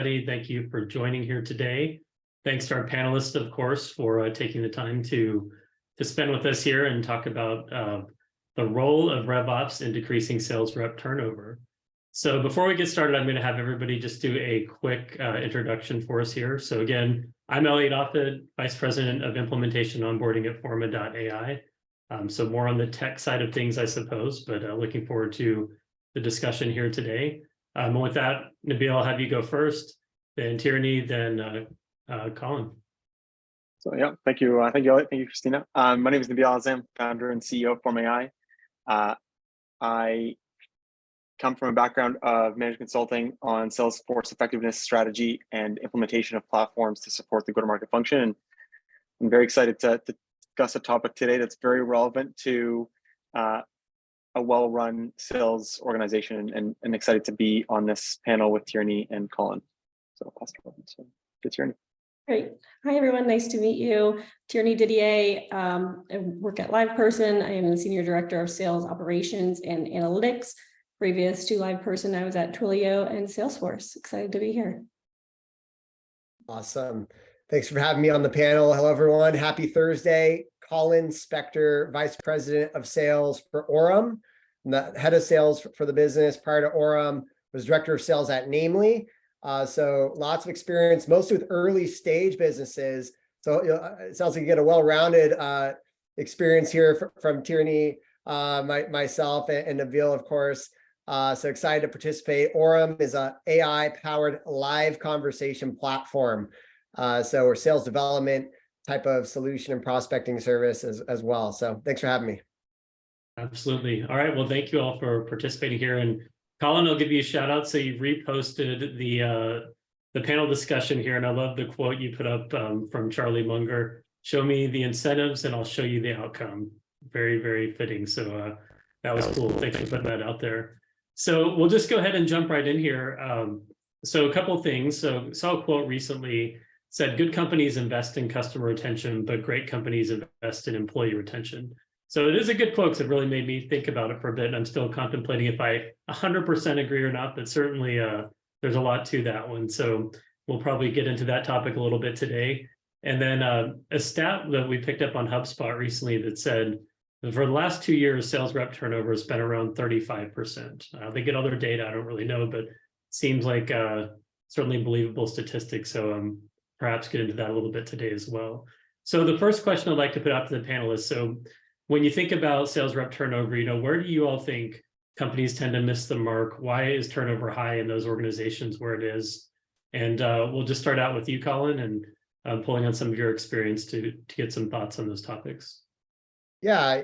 Thank you for joining here today. Thanks to our panelists, of course, for taking the time to spend with us here and talk about the role of RevOps in decreasing sales rep turnover. So before we get started, I'm going to have everybody just do a quick introduction for us here. So again, I'm Eliot, Offutt, Vice President of Implementation Onboarding at Forma.ai. So more on the tech side of things, I suppose, but looking forward to the discussion here today. And with that, Nabeil, I'll have you go first, then Tierney, then Colin. So yeah, thank you, Eliot. Thank you, Christina. My name is Nabeil Alazzam, founder and CEO of Forma.ai. I come from a background of management consulting on sales force effectiveness strategy and implementation of platforms to support the go-to-market function. And I'm very excited to discuss a topic today that's very relevant to a well-run sales organization, and excited to be on this panel with Tierney and Colin. So I'll pass it over to Tierney. Great. Hi, everyone. Nice to meet you. Tierney Didier. I work at LivePerson. I am the Senior Director of Sales Operations and Analytics. Previous to LivePerson, I was at Twilio and Salesforce. Excited to be here. Awesome. Thanks for having me on the panel. Hello, everyone. Happy Thursday. Colin, Specter, Vice President of Sales for Orum. I'm the head of sales for the business. Prior to Orum, was Director of Sales at Namely. So lots of experience, mostly with early stage businesses. So it sounds like you get a well-rounded experience here from Tierney, myself, and Nabeil, of course. So excited to participate. Orum is an AI-powered live conversation platform. So we're sales development type of solution and prospecting service as well. So thanks for having me. Absolutely. All right. Well, thank you all for participating here. And Colin, I'll give you a shout out. So you reposted the panel discussion here, and I love the quote you put up from Charlie Munger. Show me the incentives and I'll show you the outcome. Very, very fitting. So that was cool. Thanks for putting that out there. So we'll just go ahead and jump right in here. So a couple of things. So saw a quote recently said, good companies invest in customer retention, but great companies invest in employee retention. So it is a good quote because it really made me think about it for a bit. And I'm still contemplating if I 100% agree or not, but certainly there's a lot to that one. So we'll probably get into that topic a little bit today. And then a stat that we picked up on HubSpot recently that said, for the last 2 years, sales rep turnover has been around 35%. They get other data, I don't really know, but it seems like certainly believable statistics. So perhaps get into that a little bit today as well. So the first question I'd like to put out to the panelists. So when you think about sales rep turnover, where do you all think companies tend to miss the mark? Why is turnover high in those organizations where it is? And we'll just start out with you, Colin, and pulling on some of your experience to get some thoughts on those topics. Yeah,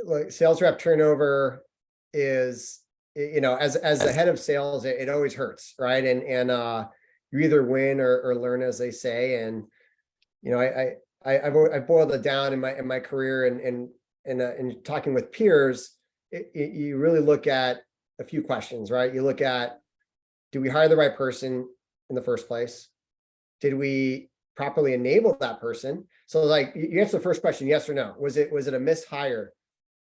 like sales rep turnover is, as the head of sales, it always hurts, right? And you either win or learn, as they say. And I've boiled it down in my career and talking with peers. You really look at a few questions, right? You look at, do we hire the right person in the first place? Did we properly enable that person? So like you answer the first question, yes or no. Was it a mishire,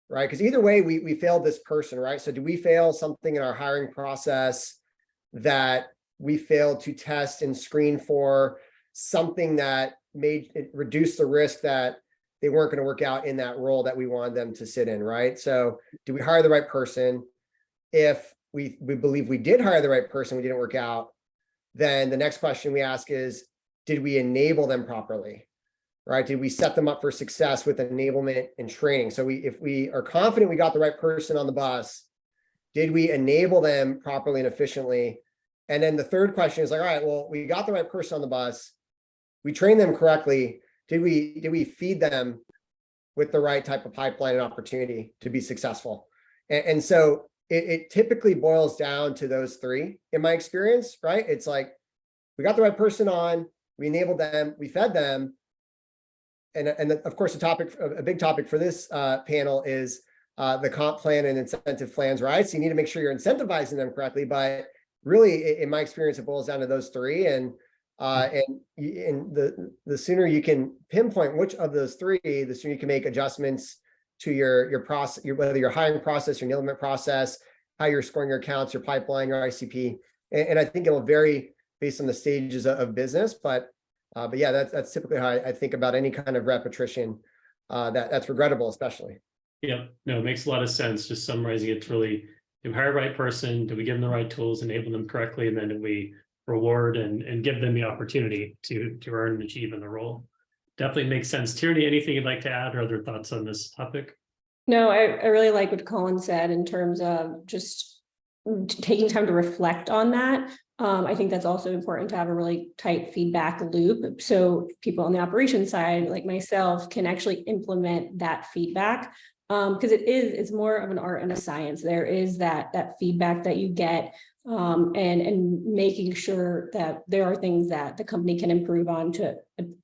right? Because either way, we failed this person, right? So do we fail something in our hiring process that we failed to test and screen for, something that made it reduce the risk that they weren't going to work out in that role that we wanted them to sit in, right? So do we hire the right person? If we believe we did hire the right person, we didn't work out, then the next question we ask is, did we enable them properly, right? Did we set them up for success with enablement and training? So if we are confident we got the right person on the bus, did we enable them properly and efficiently? And then the third question is like, all right, well, we got the right person on the bus, we trained them correctly. Did we feed them with the right type of pipeline and opportunity to be successful? And so it typically boils down to those three in my experience, right? It's like, we got the right person on, we enabled them, we fed them. And of course, a big topic for this panel is the comp plan and incentive plans, right? So you need to make sure you're incentivizing them correctly. But really, in my experience, it boils down to those three. And the sooner you can pinpoint which of those three, the sooner you can make adjustments to your process, whether your hiring process, your enablement process, how you're scoring your accounts, your pipeline, your ICP. And I think it'll vary based on the stages of business. But yeah, that's typically how I think about any kind of rep attrition that's regrettable, especially. Yeah, no, it makes a lot of sense. Just summarizing, it's really, do we hire the right person? Do we give them the right tools, enable them correctly? And then do we reward and give them the opportunity to earn and achieve in the role? Definitely makes sense. Tierney, anything you'd like to add or other thoughts on this topic? No, I really like what Colin said in terms of just taking time to reflect on that. I think that's also important to have a really tight feedback loop. So people on the operations side, like myself, can actually implement that feedback. Because it's more of an art and a science. There is that feedback that you get, and making sure that there are things that the company can improve on to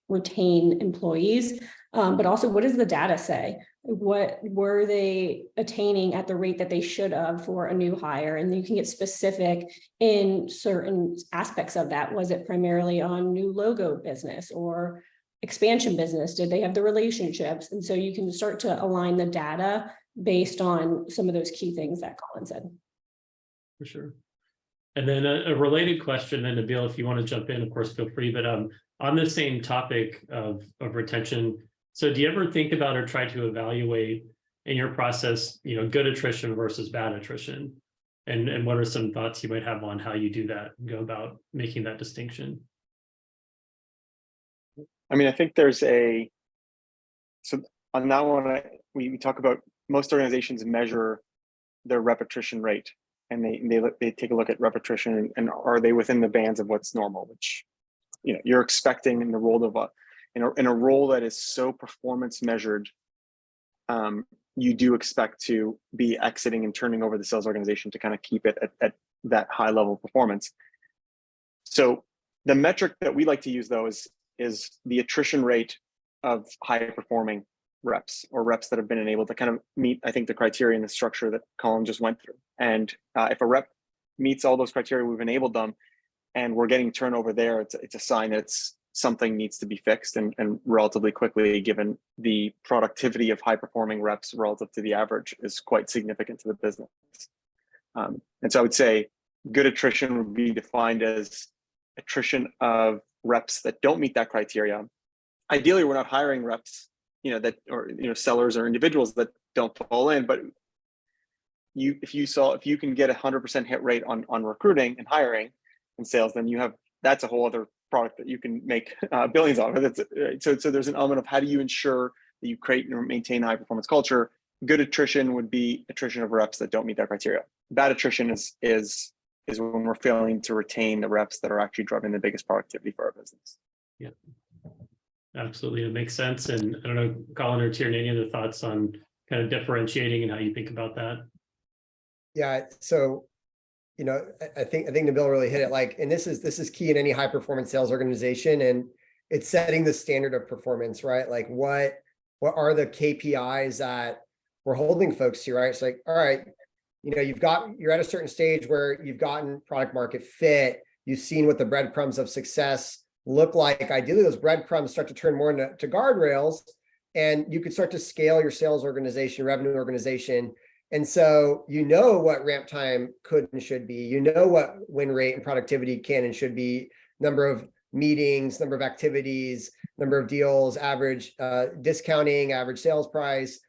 retain employees. But also, what does the data say? What were they attaining at the rate that they should have for a new hire? And you can get specific in certain aspects of that. Was it primarily on new logo business or expansion business? Did they have the relationships? And so you can start to align the data based on some of those key things that Colin said. For sure. And then a related question, and Nabeil, if you want to jump in, of course, feel free. But on the same topic of retention, so do you ever think about or try to evaluate in your process, good attrition versus bad attrition? And what are some thoughts you might have on how you do that and go about making that distinction? I mean, I think so on that one, we talk about most organizations measure their rep attrition rate, and they take a look at rep attrition and are they within the bands of what's normal, which you're expecting in the role of in a role that is so performance measured. You do expect to be exiting and turning over the sales organization to kind of keep it at that high level of performance. So the metric that we like to use, though, is the attrition rate of high performing reps, or reps that have been enabled to kind of meet, I think, the criteria and the structure that Colin just went through. And if a rep meets all those criteria, we've enabled them, and we're getting turnover there, it's a sign that something needs to be fixed, and relatively quickly, given the productivity of high performing reps relative to the average is quite significant to the business. And so I would say good attrition would be defined as attrition of reps that don't meet that criteria. Ideally, we're not hiring reps, that, or sellers or individuals that don't fall in. But if you can get 100% hit rate on recruiting and hiring and sales, then that's a whole other product that you can make billions off of. So there's an element of how do you ensure that you create and maintain a high performance culture. Good attrition would be attrition of reps that don't meet that criteria. Bad attrition is when we're failing to retain the reps that are actually driving the biggest productivity for our business. Yeah, absolutely. It makes sense. And I don't know, Colin or Tierney, any other thoughts on kind of differentiating and how you think about that? Yeah. So, I think Nabeil really hit it. Like, and this is key in any high performance sales organization, and it's setting the standard of performance, right? Like, what are the KPIs that we're holding folks to, right? It's like, all right, you're at a certain stage where you've gotten product market fit, you've seen what the breadcrumbs of success look like. Ideally, those breadcrumbs start to turn more into guardrails, and you could start to scale your sales organization, revenue organization. And so what ramp time could and should be, what win rate and productivity can and should be, number of meetings, number of activities, number of deals, average discounting, average sales price.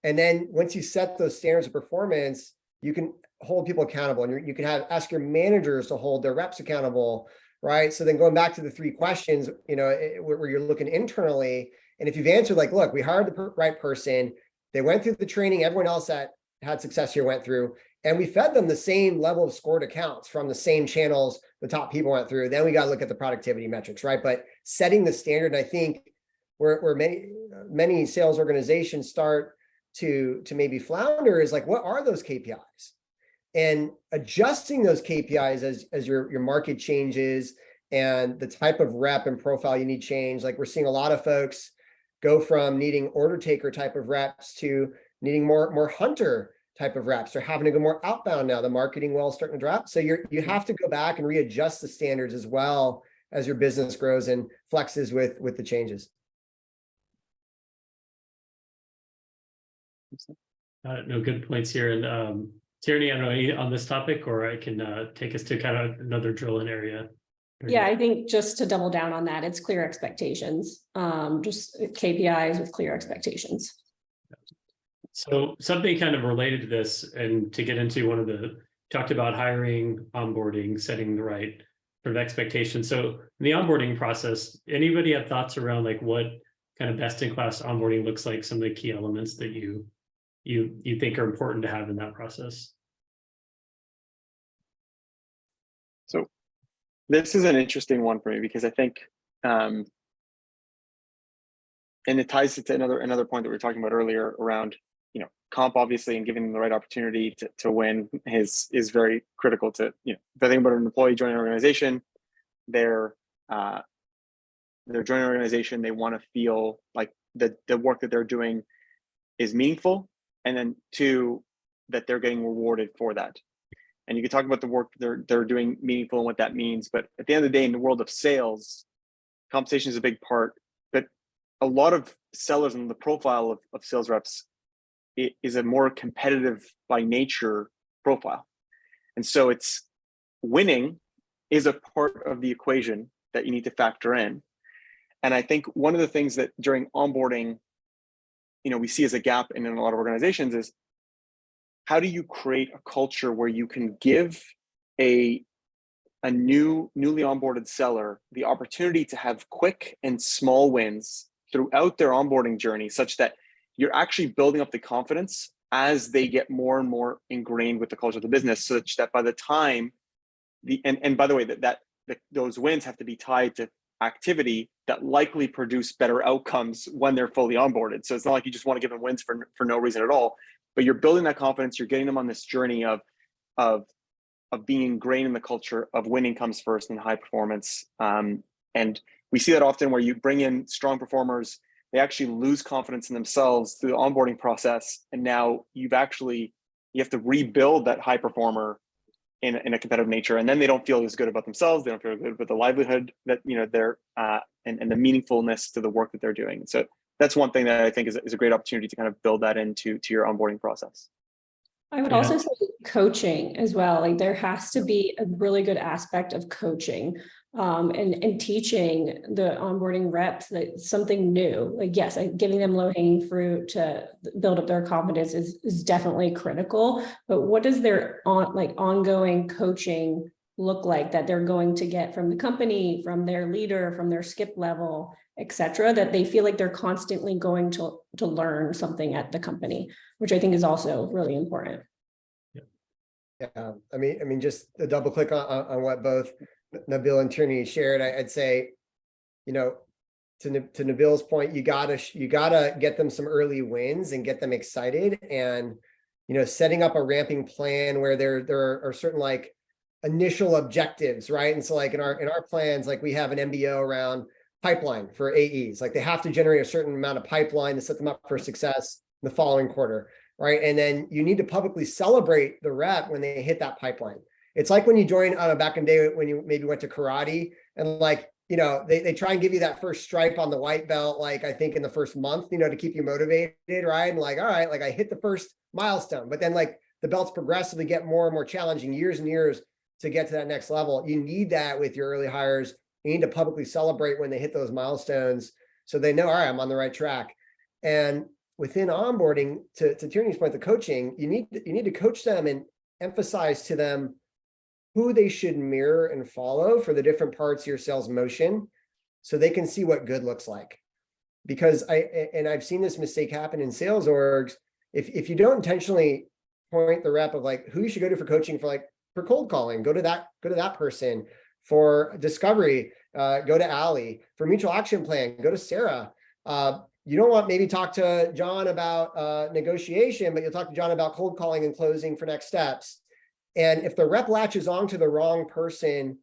And then once you set those standards of performance, you can hold people accountable, and you can ask your managers to hold their reps accountable, right? So then going back to the 3 questions, where you're looking internally, and if you've answered like, look, we hired the right person, they went through the training everyone else that had success here went through, and we fed them the same level of scored accounts from the same channels the top people went through, then we got to look at the productivity metrics, right? But setting the standard, I think where many sales organizations start to maybe flounder is like, what are those KPIs? And adjusting those KPIs as your market changes and the type of rep and profile you need change. Like, we're seeing a lot of folks go from needing order taker type of reps to needing more hunter type of reps, or having to go more outbound now. The marketing well starting to drop. So you have to go back and readjust the standards as well as your business grows and flexes with the changes. No, good points here. And Tierney, I don't know, any on this topic, or I can take us to kind of another drill-in area. Yeah, I think just to double down on that, it's clear expectations, just KPIs with clear expectations. So something kind of related to this, and to get into one of the, talked about hiring, onboarding, setting the right sort of expectations. So in the onboarding process, anybody have thoughts around like what kind of best in class onboarding looks like, some of the key elements that you think are important to have in that process? So this is an interesting one for me because I think, and it ties to another point that we were talking about earlier around, comp obviously, and giving them the right opportunity to win is very critical to, if I think about an employee joining an organization, they're joining an organization, they want to feel like the work that they're doing is meaningful, and then two, that they're getting rewarded for that. And you can talk about the work they're doing meaningful and what that means, but at the end of the day, in the world of sales, compensation is a big part. But a lot of sellers and the profile of sales reps, it is a more competitive by nature profile. And so it's winning is a part of the equation that you need to factor in. And I think one of the things that during onboarding, we see as a gap in a lot of organizations is, how do you create a culture where you can give a newly onboarded seller the opportunity to have quick and small wins throughout their onboarding journey, such that you're actually building up the confidence as they get more and more ingrained with the culture of the business, such that by the time and by the way, those wins have to be tied to activity that likely produce better outcomes when they're fully onboarded. So it's not like you just want to give them wins for no reason at all, but you're building that confidence. You're getting them on this journey of being ingrained in the culture of winning comes first and high performance. And we see that often where you bring in strong performers, they actually lose confidence in themselves through the onboarding process. And now you have to rebuild that high performer in a competitive nature. And then they don't feel as good about themselves. They don't feel good with the livelihood that, they're, and the meaningfulness to the work that they're doing. So that's one thing that I think is a great opportunity to kind of build that into your onboarding process. I would also say coaching as well. Like there has to be a really good aspect of coaching and teaching the onboarding reps that something new. Like, yes, giving them low-hanging fruit to build up their confidence is definitely critical. But what does their ongoing coaching look like that they're going to get from the company, from their leader, from their skip level, etc., that they feel like they're constantly going to learn something at the company, which I think is also really important. Yeah, I mean, just a double click on what both Nabeil and Tierney shared. I'd say, to Nabeil's point, you gotta get them some early wins and get them excited, and setting up a ramping plan where there are certain like initial objectives, right? And so like in our plans, like we have an MBO around pipeline for AEs, like they have to generate a certain amount of pipeline to set them up for success in the following quarter, right? And then you need to publicly celebrate the rep when they hit that pipeline. It's like when you join back in the day when you maybe went to karate, and like, they try and give you that first stripe on the white belt, like I think in the first month, to keep you motivated, right? And like, all right, like I hit the first milestone, but then like the belts progressively get more and more challenging, years and years to get to that next level. You need that with your early hires. You need to publicly celebrate when they hit those milestones so they know, all right, I'm on the right track. And within onboarding, to Tierney's point, the coaching, you need to coach them and emphasize to them who they should mirror and follow for the different parts of your sales motion so they can see what good looks like. Because I've seen this mistake happen in sales orgs. If you don't intentionally point the rep of like who you should go to for coaching for cold calling, go to that person. For discovery, go to Ali. For mutual action plan, go to Sarah. You don't want maybe talk to John about negotiation, but you'll talk to John about cold calling and closing for next steps. And if the rep latches on to the wrong person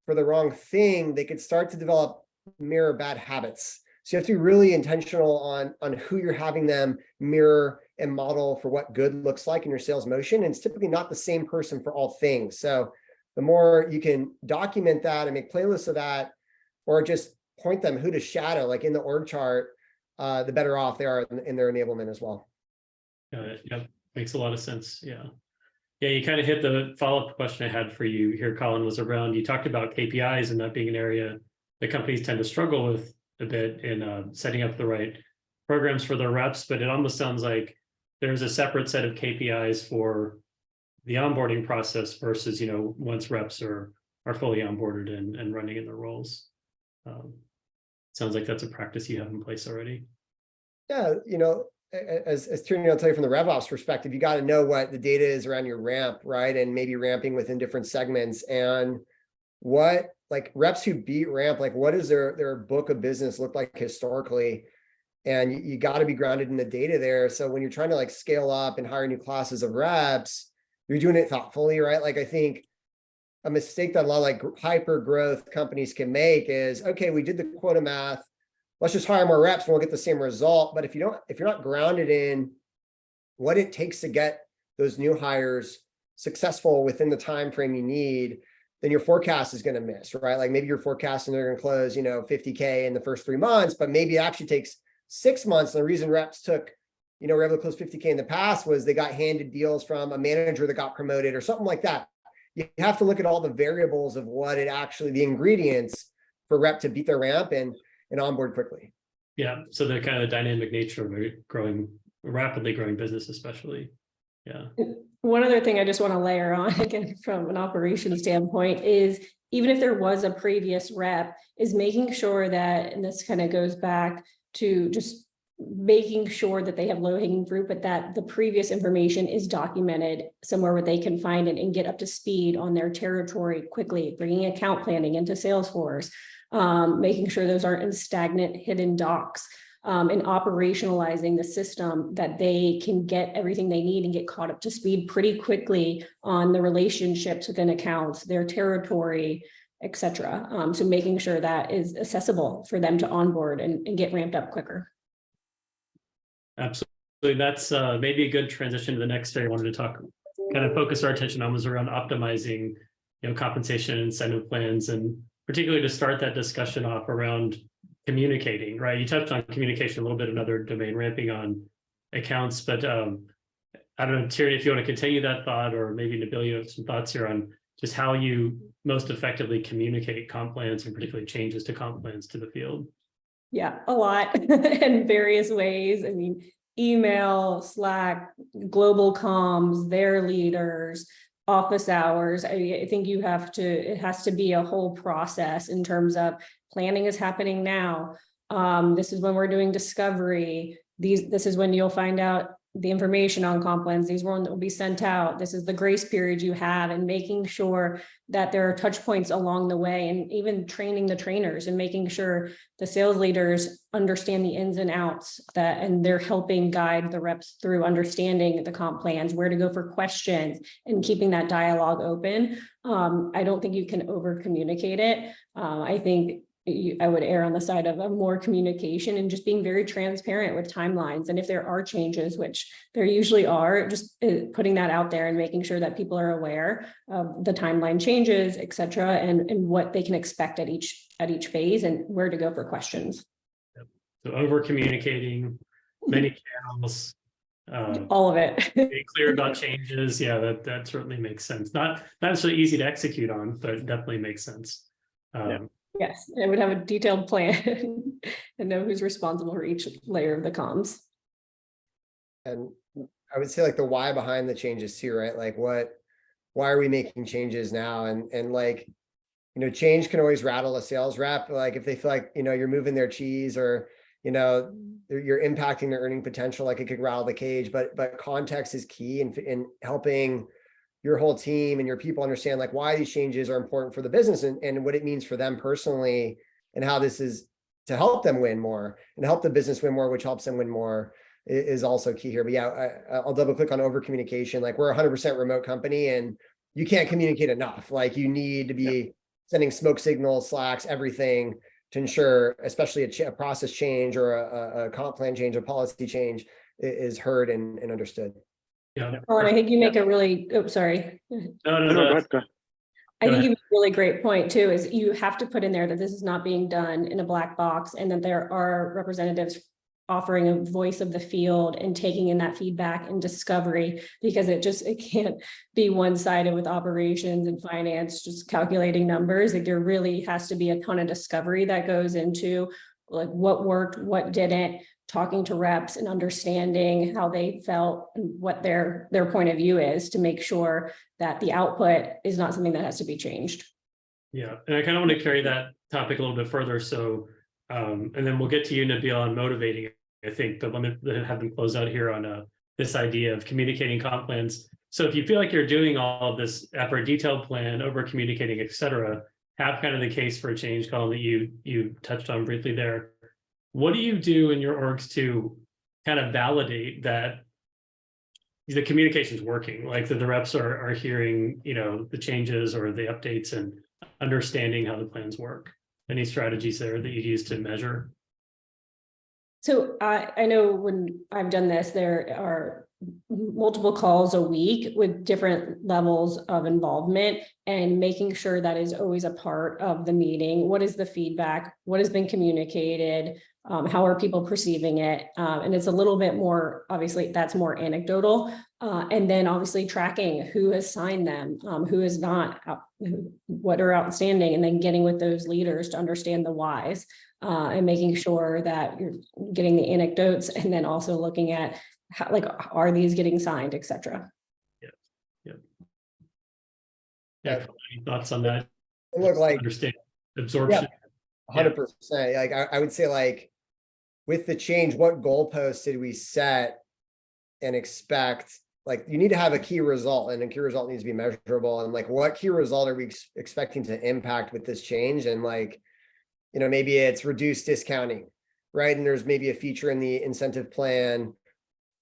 for the wrong thing, they could start to develop mirror bad habits. So you have to be really intentional on who you're having them mirror and model for what good looks like in your sales motion. And it's typically not the same person for all things. So the more you can document that and make playlists of that, or just point them who to shadow, like in the org chart, the better off they are in their enablement as well. Got it. Yep. Makes a lot of sense. Yeah. Yeah, you kind of hit the follow-up question I had for you here, Colin, was around, you talked about KPIs and that being an area that companies tend to struggle with a bit in setting up the right programs for their reps, but it almost sounds like there's a separate set of KPIs for the onboarding process versus, once reps are fully onboarded and running in their roles. Sounds like that's a practice you have in place already. Yeah, as Tierney will tell you from the RevOps perspective, you got to know what the data is around your ramp, right? And maybe ramping within different segments, and what, like, reps who beat ramp, like, what does their book of business look like historically? And you got to be grounded in the data there. So when you're trying to like scale up and hire new classes of reps, you're doing it thoughtfully, right? Like, I think a mistake that a lot of like hyper growth companies can make is, okay, we did the quota math, let's just hire more reps and we'll get the same result. But if you're not grounded in what it takes to get those new hires successful within the time frame you need, then your forecast is going to miss, right? Like, maybe you're forecasting they're going to close, 50K in the first 3 months, but maybe it actually takes 6 months. And the reason reps took, were able to close 50K in the past was they got handed deals from a manager that got promoted or something like that. You have to look at all the variables of what it actually, the ingredients for rep to beat their ramp and onboard quickly. Yeah, so the kind of the dynamic nature of a rapidly growing business, especially. Yeah. One other thing I just want to layer on, again, from an operations standpoint, is even if there was a previous rep, is making sure that, and this kind of goes back to just making sure that they have low-hanging fruit, but that the previous information is documented somewhere where they can find it and get up to speed on their territory quickly, bringing account planning into Salesforce, making sure those aren't in stagnant hidden docs, and operationalizing the system that they can get everything they need and get caught up to speed pretty quickly on the relationships within accounts, their territory, etc. So making sure that is accessible for them to onboard and get ramped up quicker. Absolutely. That's maybe a good transition to the next area I wanted to kind of focus our attention on, was around optimizing, compensation and incentive plans, and particularly to start that discussion off around communicating, right? You touched on communication a little bit, another domain, ramping on accounts, but I don't know, Tierney, if you want to continue that thought, or maybe Nabeil, you have some thoughts here on just how you most effectively communicate comp plans, and particularly changes to comp plans to the field. Yeah, a lot in various ways. I mean, email, Slack, global comms, their leaders, office hours. I think it has to be a whole process in terms of planning is happening now. This is when we're doing discovery. This is when you'll find out the information on comp plans. These will be sent out. This is the grace period you have, and making sure that there are touch points along the way, and even training the trainers and making sure the sales leaders understand the ins and outs, and they're helping guide the reps through understanding the comp plans, where to go for questions, and keeping that dialogue open. I don't think you can over communicate it. I think I would err on the side of a more communication and just being very transparent with timelines. And if there are changes, which there usually are, just putting that out there and making sure that people are aware of the timeline changes, et cetera, and what they can expect at each phase, and where to go for questions. So over communicating, many channels, all of it. being clear about changes. Yeah, that certainly makes sense. Not so easy to execute on, but it definitely makes sense. Yes, I would have a detailed plan and know who's responsible for each layer of the comms. And I would say, like, the why behind the changes too, right? Like, why are we making changes now? And like, change can always rattle a sales rep. Like, if they feel like, you're moving their cheese, or, you're impacting their earning potential, like, it could rattle the cage, but context is key in helping your whole team and your people understand, like, why these changes are important for the business, and what it means for them personally, and how this is to help them win more and help the business win more, which helps them win more, is also key here. But yeah, I'll double click on over communication. Like, we're a 100% remote company, and you can't communicate enough. Like, you need to be sending smoke signals, Slacks, everything, to ensure, especially a process change or a comp plan change, a policy change, is heard and understood. Yeah. Oh, and I think you make a really, sorry. No, Go ahead. I think you make a really great point too, is you have to put in there that this is not being done in a black box, and that there are representatives offering a voice of the field and taking in that feedback and discovery, because it can't be one-sided with operations and finance, just calculating numbers. Like there really has to be a ton of discovery that goes into like what worked, what didn't, talking to reps and understanding how they felt and what their point of view is to make sure that the output is not something that has to be changed. Yeah, and I kind of want to carry that topic a little bit further. So, and then we'll get to you, Nabeil, on motivating, I think, but let me have them close out here on this idea of communicating comp plans. So if you feel like you're doing all of this after a detailed plan, over communicating, et cetera, have kind of the case for a change, Colin, that you touched on briefly there. What do you do in your orgs to kind of validate that the communication is working, like that the reps are hearing, the changes or the updates and understanding how the plans work? Any strategies there that you use to measure? So I know when I've done this, there are multiple calls a week with different levels of involvement, and making sure that is always a part of the meeting. What is the feedback? What has been communicated? How are people perceiving it? And it's a little bit more, obviously, that's more anecdotal. And then obviously tracking who has signed them, who is not, what are outstanding, and then getting with those leaders to understand the whys, and making sure that you're getting the anecdotes, and then also looking at how, like, are these getting signed, et cetera. Yeah. Any thoughts on that? It looked like Understand absorption. 100%. Like I would say, like, with the change, what goalposts did we set and expect? Like, you need to have a key result, and a key result needs to be measurable. And like, what key result are we expecting to impact with this change? And like, maybe it's reduced discounting, right? And there's maybe a feature in the incentive plan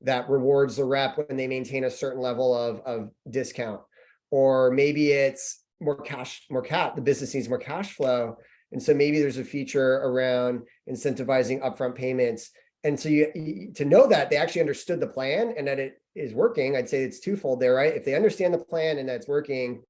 that rewards the rep when they maintain a certain level of discount. Or maybe it's the business needs more cash flow. And so maybe there's a feature around incentivizing upfront payments. And so you to know that they actually understood the plan and that it is working, I'd say it's twofold there, right? If they understand the plan and that's working,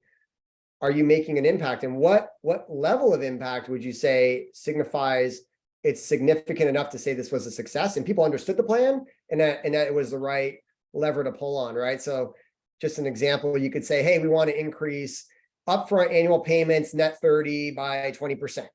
are you making an impact? And what level of impact would you say signifies it's significant enough to say this was a success and people understood the plan and that it was the right lever to pull on, right? So just an example, you could say, hey, we want to increase upfront annual payments net 30 by 20%.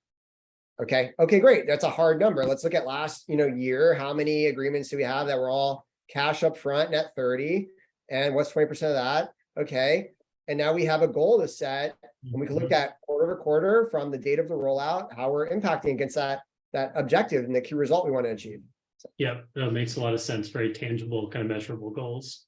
Okay, great. That's a hard number. Let's look at last year. How many agreements do we have that were all cash upfront net 30? And what's 20% of that? Okay. And now we have a goal to set, and we can look at quarter to quarter from the date of the rollout, how we're impacting against that objective and the key result we want to achieve. Yeah, that makes a lot of sense. Very tangible, kind of measurable goals.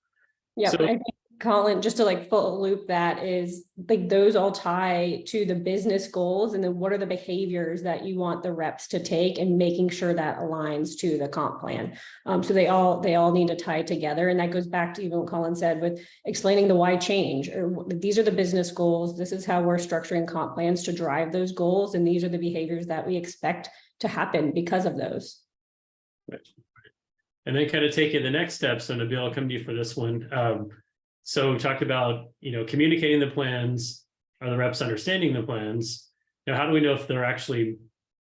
Yeah, So, I think, Colin, just to like full loop that is like those all tie to the business goals, and then what are the behaviors that you want the reps to take, and making sure that aligns to the comp plan. So they all need to tie together, and that goes back to even what Colin said with explaining the why change, or these are the business goals. This is how we're structuring comp plans to drive those goals, and these are the behaviors that we expect to happen because of those. right. And then kind of taking the next step. So Nabeil, I'll come to you for this one. So we talked about, communicating the plans. Are the reps understanding the plans? How do we know if they're actually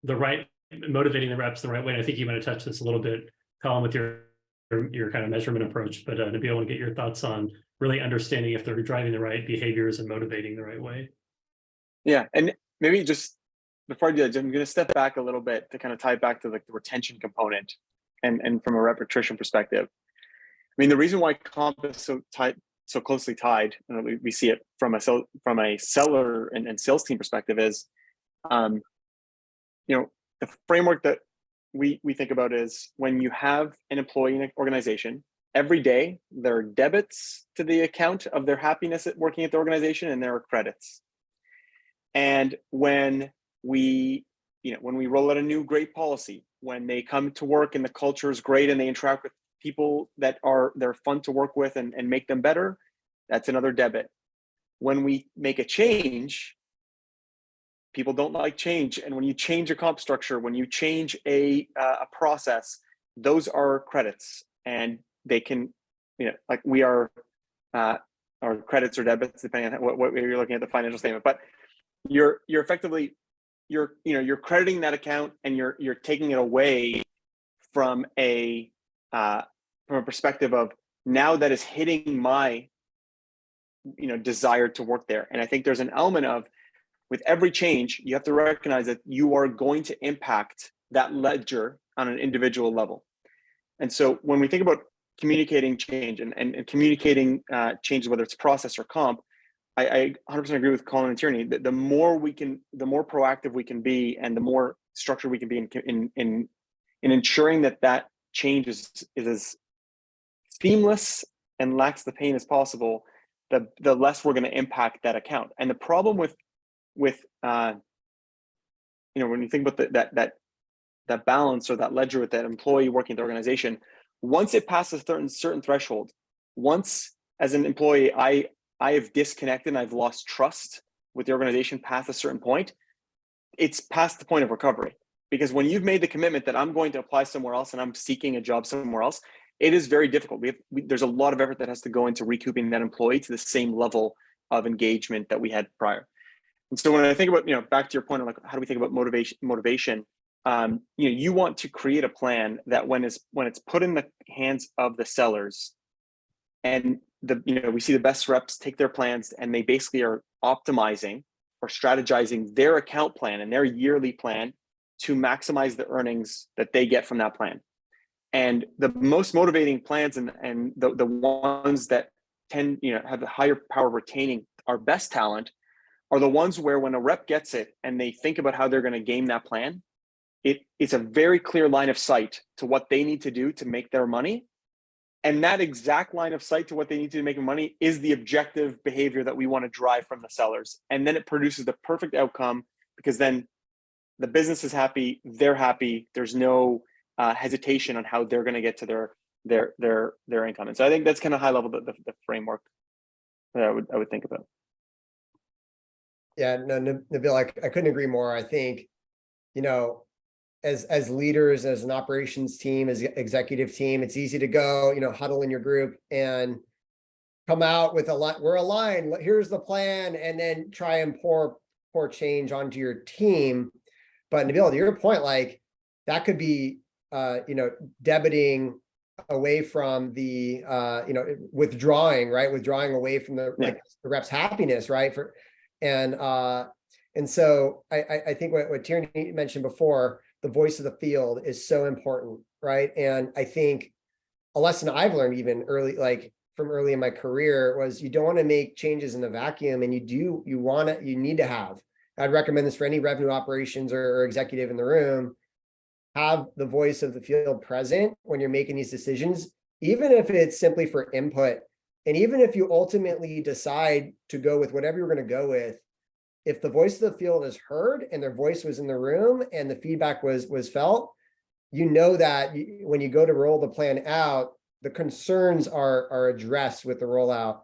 motivating the reps the right way? And I think you might have touched this a little bit, Colin, with your kind of measurement approach, but Nabeil, I want to get your thoughts on really understanding if they're driving the right behaviors and motivating the right way. Yeah, and maybe just before I do that, I'm going to step back a little bit to kind of tie it back to like the retention component and from a rep attrition perspective. I mean, the reason why comp is so closely tied, and we see it from a seller and sales team perspective is, the framework that we think about is when you have an employee in an organization, every day there are debits to the account of their happiness at working at the organization, and there are credits. And when we roll out a new great policy, when they come to work and the culture is great and they interact with people that they're fun to work with and make them better, that's another debit. When we make a change, people don't like change. And when you change a comp structure, when you change a process, those are credits, and they can, like we are, or credits or debits, depending on what you're looking at the financial statement, but you're effectively, you're crediting that account and you're taking it away from a perspective of now that is hitting my desire to work there. And I think there's an element of, with every change, you have to recognize that you are going to impact that ledger on an individual level. And so when we think about communicating change and communicating changes, whether it's process or comp, I 100% agree with Colin and Tierney that the more proactive we can be, and the more structured we can be in ensuring that change is as seamless and lacks the pain as possible, the less we're going to impact that account. And the problem with when you think about that balance or that ledger with that employee working at the organization, once it passes a certain threshold, once as an employee I have disconnected and I've lost trust with the organization past a certain point, it's past the point of recovery. Because when you've made the commitment that I'm going to apply somewhere else and I'm seeking a job somewhere else, it is very difficult. There's a lot of effort that has to go into recouping that employee to the same level of engagement that we had prior. And so when I think about, back to your point of like, how do we think about motivation? You want to create a plan that when it's put in the hands of the sellers, and we see the best reps take their plans and they basically are optimizing or strategizing their account plan and their yearly plan to maximize the earnings that they get from that plan. And the most motivating plans and the ones that tend, have the higher power of retaining our best talent are the ones where when a rep gets it and they think about how they're going to game that plan, it's a very clear line of sight to what they need to do to make their money. And that exact line of sight to what they need to make money is the objective behavior that we want to drive from the sellers. And then it produces the perfect outcome, because then the business is happy, they're happy. There's no hesitation on how they're going to get to their income. And so I think that's kind of high level the framework that I would think about. Yeah, no, Nabeil, I couldn't agree more. I think, as leaders, as an operations team, as executive team, it's easy to go, huddle in your group and come out with we're aligned, here's the plan, and then try and pour change onto your team. But Nabeil, to your point, like that could be, debiting away from the, withdrawing away from the rep's happiness, right? And so I think what Tierney mentioned before, the voice of the field is so important, right? And I think a lesson I've learned even from early in my career was you don't want to make changes in a vacuum, and you need to have. I'd recommend this for any revenue operations or executive in the room. Have the voice of the field present when you're making these decisions, even if it's simply for input. And even if you ultimately decide to go with whatever you're going to go with, if the voice of the field is heard and their voice was in the room and the feedback was felt, that when you go to roll the plan out, the concerns are addressed with the rollout.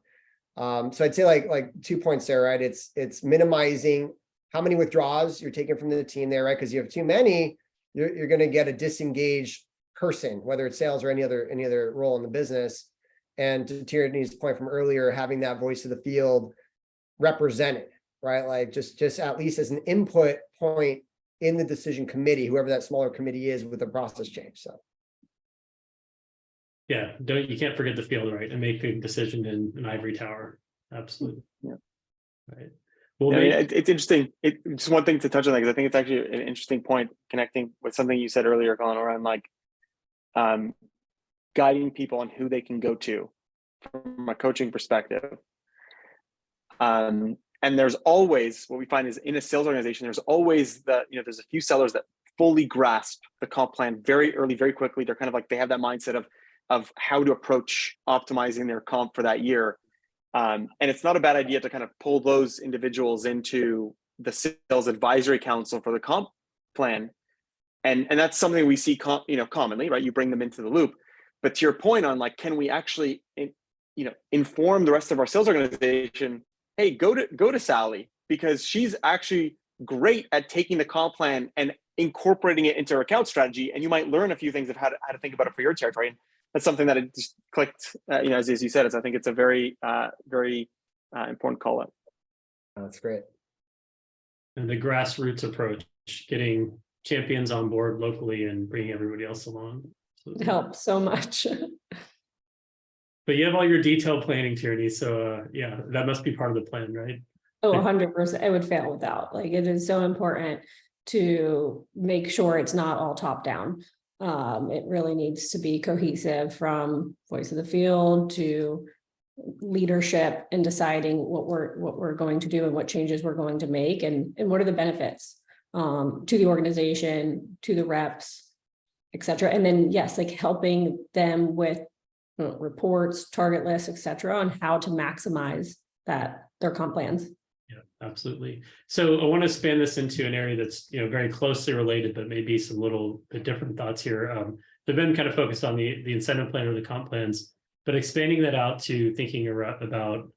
So I'd say like 2 points there, right? It's minimizing how many withdrawals you're taking from the team there, right? Because you have too many, you're going to get a disengaged person, whether it's sales or any other role in the business. And to Tierney's point from earlier, having that voice of the field represented, right? Like just at least as an input point in the decision committee, whoever that smaller committee is with the process change. So. Yeah, you can't forget the field, right? And make a decision in an ivory tower. Absolutely. Yeah. Right. Well, it's interesting. It's one thing to touch on that, because I think it's actually an interesting point connecting with something you said earlier, Colin, around like guiding people on who they can go to from a coaching perspective. And there's always, what we find is in a sales organization, there's always there's a few sellers that fully grasp the comp plan very early, very quickly. They're kind of like, they have that mindset of how to approach optimizing their comp for that year. And it's not a bad idea to kind of pull those individuals into the sales advisory council for the comp plan. And that's something we see commonly, right? You bring them into the loop. But to your point on like, can we actually inform the rest of our sales organization, hey, go to Sally, because she's actually great at taking the comp plan and incorporating it into her account strategy. And you might learn a few things of how to think about it for your territory. And that's something that it just clicked, as you said, I think it's a very, very important call out. That's great. And the grassroots approach, getting champions on board locally and bringing everybody else along. It helps so much. But you have all your detailed planning, Tierney. So yeah, that must be part of the plan, right? Oh, 100%. It would fail without. Like, it is so important to make sure it's not all top down. It really needs to be cohesive from voice of the field to leadership and deciding what we're going to do and what changes we're going to make and what are the benefits to the organization, to the reps, etc. And then yes, like helping them with reports, target lists, etc. on how to maximize their comp plans. Yeah, absolutely. So I want to span this into an area that's very closely related, but maybe some little bit different thoughts here. They've been kind of focused on the incentive plan or the comp plans, but expanding that out to thinking about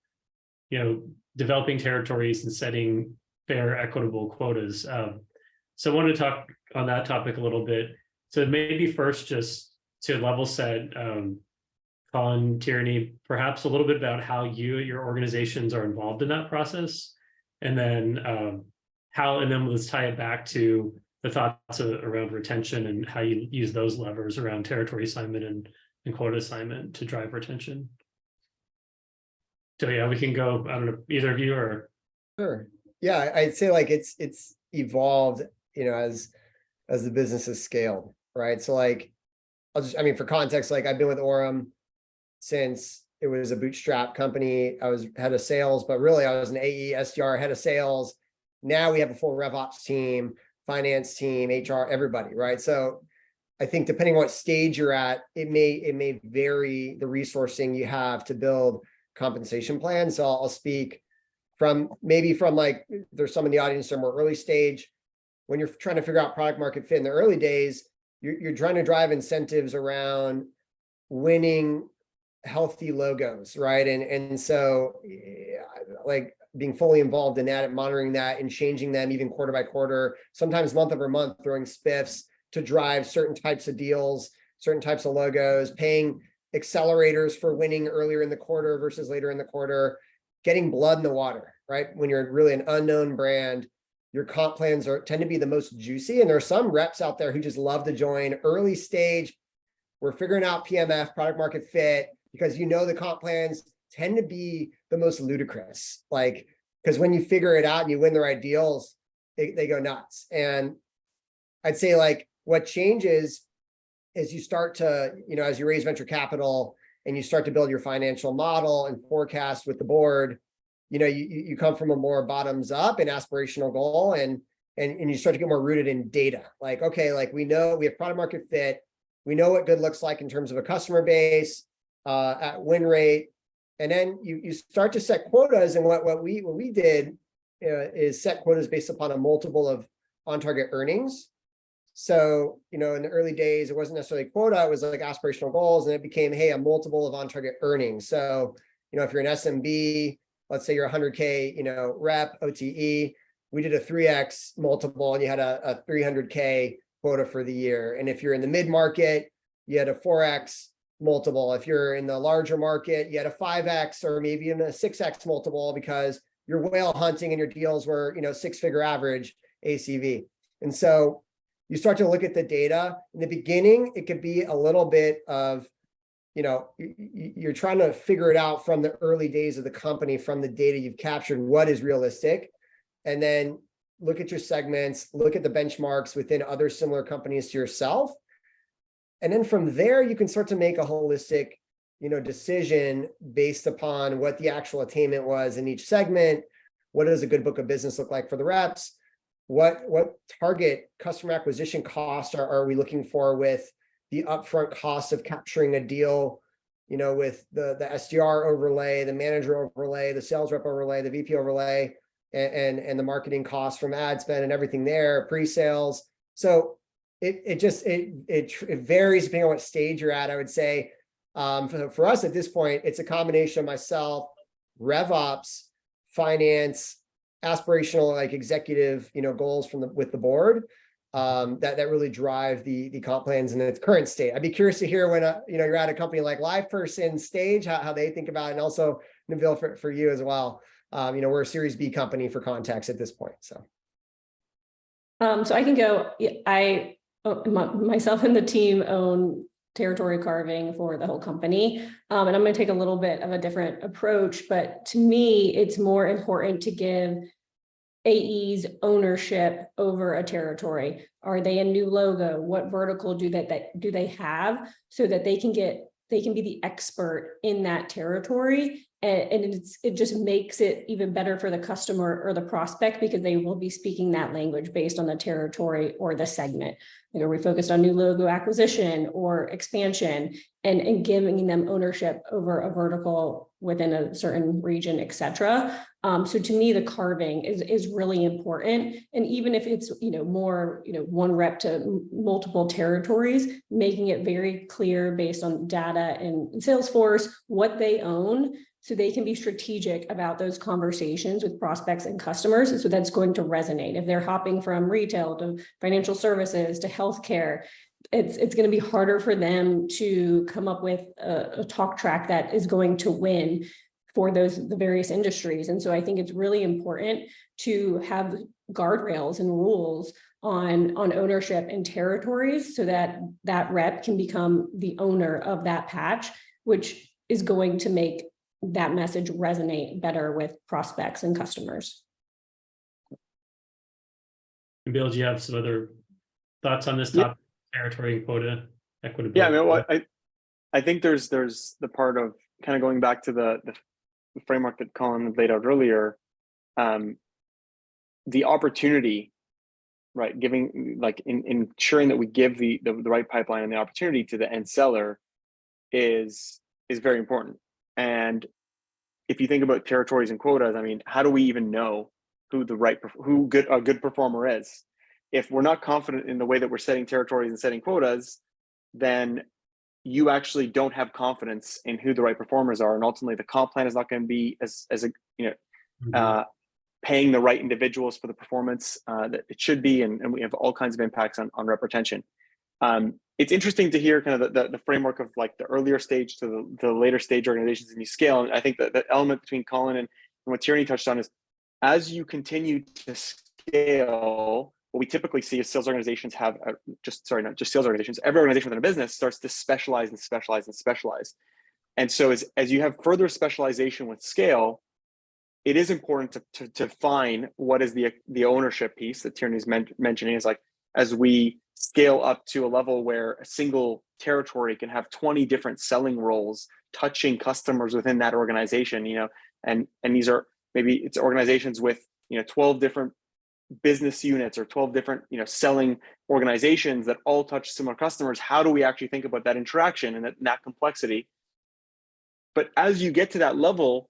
developing territories and setting fair, equitable quotas. So I want to talk on that topic a little bit. So maybe first, just to level set, Colin, Tierney, perhaps a little bit about how your organizations are involved in that process, and then and then let's tie it back to the thoughts around retention and how you use those levers around territory assignment and quota assignment to drive retention. So yeah, we can go, I don't know, either of you or. Sure. Yeah, I'd say like it's evolved, as the business has scaled, right? So like, for context, like I've been with Orum since it was a bootstrap company. I was head of sales, but really I was an AE, SDR, head of sales. Now we have a full RevOps team, finance team, HR, everybody, right? So I think depending on what stage you're at, it may vary the resourcing you have to build compensation plans. So I'll speak from like, there's some in the audience that are more early stage. When you're trying to figure out product market fit in the early days, you're trying to drive incentives around winning healthy logos, right? And so like being fully involved in that and monitoring that and changing them even quarter by quarter, sometimes month over month, throwing spiffs to drive certain types of deals, certain types of logos, paying accelerators for winning earlier in the quarter versus later in the quarter, getting blood in the water, right? When you're really an unknown brand, your comp plans tend to be the most juicy. And there are some reps out there who just love to join early stage. We're figuring out PMF, product market fit, because the comp plans tend to be the most ludicrous. Like, because when you figure it out and you win the right deals, they go nuts. And I'd say like what changes is you start to, as you raise venture capital and you start to build your financial model and forecast with the board, you come from a more bottoms up and aspirational goal and you start to get more rooted in data. Like, okay, like we know we have product market fit. We know what good looks like in terms of a customer base, at win rate. And then you start to set quotas. And what we did is set quotas based upon a multiple of on-target earnings. So, in the early days, it wasn't necessarily quota, it was like aspirational goals, and it became, hey, a multiple of on-target earnings. So, if you're an SMB, let's say you're 100K, rep, OTE, we did a 3X multiple and you had a 300K quota for the year. And if you're in the mid-market, you had a 4X multiple. If you're in the larger market, you had a 5X or maybe even a 6X multiple because you're whale hunting and your deals were, 6-figure average ACV. And so you start to look at the data. In the beginning, it could be a little bit of, you're trying to figure it out from the early days of the company, from the data you've captured, what is realistic, and then look at your segments, look at the benchmarks within other similar companies to yourself. And then from there, you can start to make a holistic, decision based upon what the actual attainment was in each segment. What does a good book of business look like for the reps? What target customer acquisition cost are we looking for with the upfront cost of capturing a deal, with the SDR overlay, the manager overlay, the sales rep overlay, the VP overlay, and the marketing costs from ad spend and everything there, pre-sales. So it varies depending on what stage you're at. I would say for us at this point, it's a combination of myself, RevOps, finance, aspirational like executive goals with the board that really drive the comp plans in its current state. I'd be curious to hear when you're at a company like LivePerson stage, how they think about it, and also Nabeil for you as well. We're a Series B company for context at this point. So I can go. Myself and the team own territory carving for the whole company. And I'm going to take a little bit of a different approach, but to me, it's more important to give AEs ownership over a territory. Are they a new logo? What vertical do they have, so that they can be the expert in that territory? And it just makes it even better for the customer or the prospect, because they will be speaking that language based on the territory or the segment. Are we focused on new logo acquisition or expansion, and giving them ownership over a vertical within a certain region, et cetera. So to me, the carving is really important. And even if it's, more, one rep to multiple territories, making it very clear based on data and Salesforce, what they own, so they can be strategic about those conversations with prospects and customers. So that's going to resonate. If they're hopping from retail to financial services to healthcare, it's going to be harder for them to come up with a talk track that is going to win for the various industries. And so I think it's really important to have guardrails and rules on ownership and territories, so that that rep can become the owner of that patch, which is going to make that message resonate better with prospects and customers. And Bill, do you have some other thoughts on this topic, territory and quota equitability? Yeah, I mean, I think there's the part of kind of going back to the framework that Colin laid out earlier, the opportunity, right? Giving, like, ensuring that we give the right pipeline and the opportunity to the end seller is very important. And if you think about territories and quotas, I mean, how do we even know who a good performer is? If we're not confident in the way that we're setting territories and setting quotas, then you actually don't have confidence in who the right performers are, and ultimately the comp plan is not going to be as paying the right individuals for the performance that it should be, and we have all kinds of impacts on rep retention. It's interesting to hear kind of the framework of, like, the earlier stage to the later stage organizations, and you scale. And I think that the element between Colin and what Tierney touched on is, as you continue to scale, what we typically see is sales organizations have not just sales organizations, every organization within a business starts to specialize and specialize and specialize. And so as you have further specialization with scale, it is important to define what is the ownership piece that Tierney's mentioning. Is like, as we scale up to a level where a single territory can have 20 different selling roles touching customers within that organization, and these are, maybe it's organizations with 12 different business units or 12 different selling organizations that all touch similar customers. How do we actually think about that interaction and that complexity? But as you get to that level,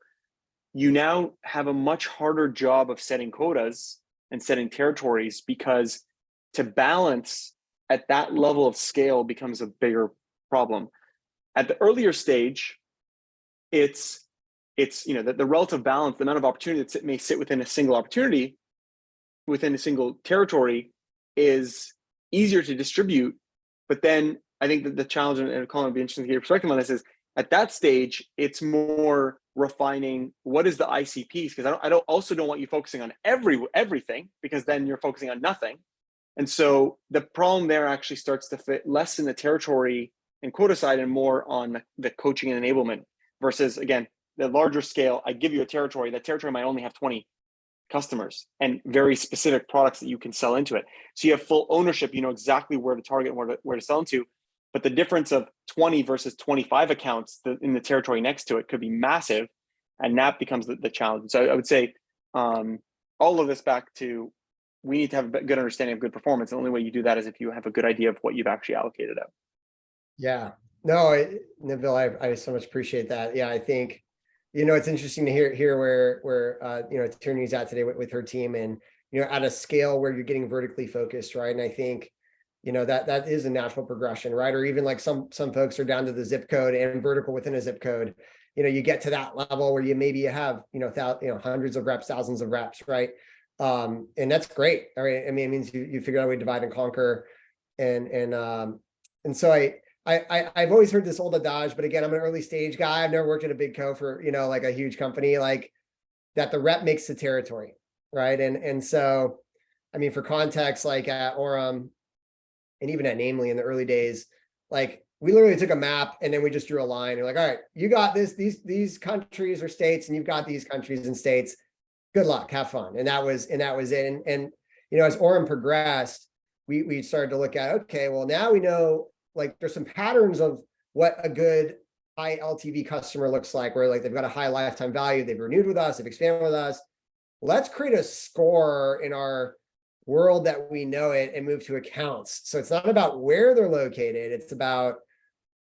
you now have a much harder job of setting quotas and setting territories, because to balance at that level of scale becomes a bigger problem. At the earlier stage, it's the relative balance, the amount of opportunity that may sit within a single opportunity, within a single territory, is easier to distribute. But then I think that the challenge, and Colin, would be interesting to get your perspective on this, is at that stage, it's more refining what is the IC piece, because I don't want you focusing on everything, because then you're focusing on nothing. And so the problem there actually starts to fit less in the territory and quota side and more on the coaching and enablement, versus, again, the larger scale. I give you a territory. That territory might only have 20 customers and very specific products that you can sell into it. So you have full ownership. You know exactly where to target and where to sell into. But the difference of 20 versus 25 accounts in the territory next to it could be massive, and that becomes the challenge. So I would say all of this back to, we need to have a good understanding of good performance. The only way you do that is if you have a good idea of what you've actually allocated out. Yeah, no, Nabeil, I so much appreciate that. Yeah, I think, it's interesting to hear where Tierney's at today with her team, and, at a scale where you're getting vertically focused, right? And I think, that is a natural progression, right? Or even like some folks are down to the zip code and vertical within a zip code. You get to that level where you have, hundreds of reps, thousands of reps, right? And that's great. All right. I mean, it means you figure out a way to divide and conquer. And so I've always heard this old adage, but again, I'm an early stage guy. I've never worked at a big co for, like a huge company, like that the rep makes the territory, right? And so, I mean, for context, like at Orum and even at Namely in the early days, like we literally took a map and then we just drew a line. We're like, all right, you got this, these countries or states, and you've got these countries and states. Good luck, have fun. And that was it. And you know, as Orum progressed, we started to look at, okay, well, now we know, like, there's some patterns of what a good high LTV customer looks like, where like they've got a high lifetime value, they've renewed with us, they've expanded with us. Let's create a score in our world that we know it and move to accounts. So it's not about where they're located, it's about